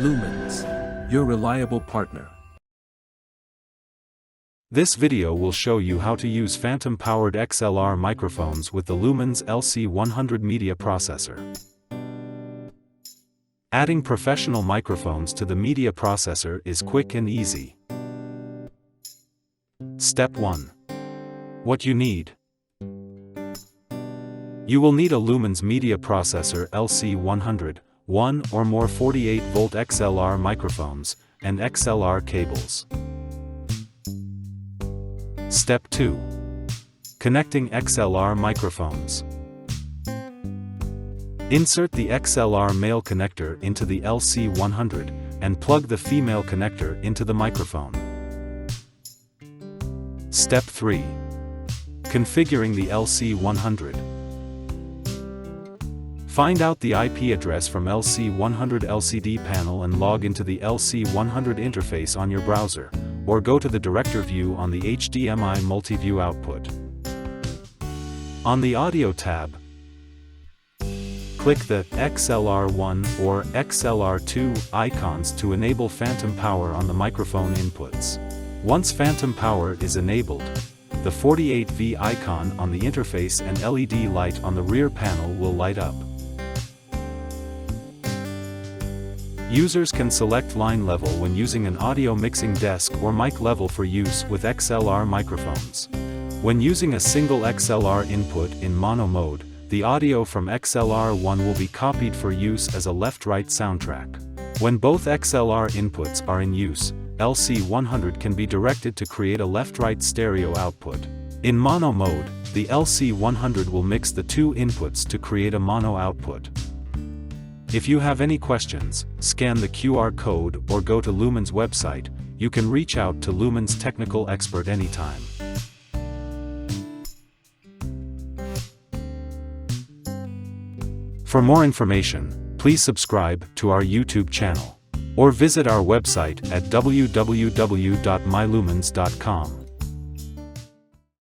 Lumens, your reliable partner. This video will show you how to use Phantom Powered XLR microphones with the Lumens LC100 Media Processor. Adding professional microphones to the media processor is quick and easy. Step 1. What you need. You will need a Lumens Media Processor LC100, one or more 48-volt XLR microphones, and XLR cables. Step 2. Connecting XLR microphones. Insert the XLR male connector into the LC100, and plug the female connector into the microphone. Step 3. Configuring the LC100. Find out the IP address from LC100 LCD panel and log into the LC100 interface on your browser, or go to the director view on the HDMI multi-view output. On the Audio tab, click the XLR1 or XLR2 icons to enable phantom power on the microphone inputs. Once phantom power is enabled, the 48V icon on the interface and LED light on the rear panel will light up. Users can select line level when using an audio mixing desk or mic level for use with XLR microphones. When using a single XLR input in mono mode, the audio from XLR1 will be copied for use as a left-right soundtrack. When both XLR inputs are in use, LC100 can be directed to create a left-right stereo output. In mono mode, the LC100 will mix the two inputs to create a mono output. If you have any questions, scan the QR code or go to Lumens website. You can reach out to Lumens technical expert anytime. For more information, please subscribe to our YouTube channel or visit our website at www.mylumens.com.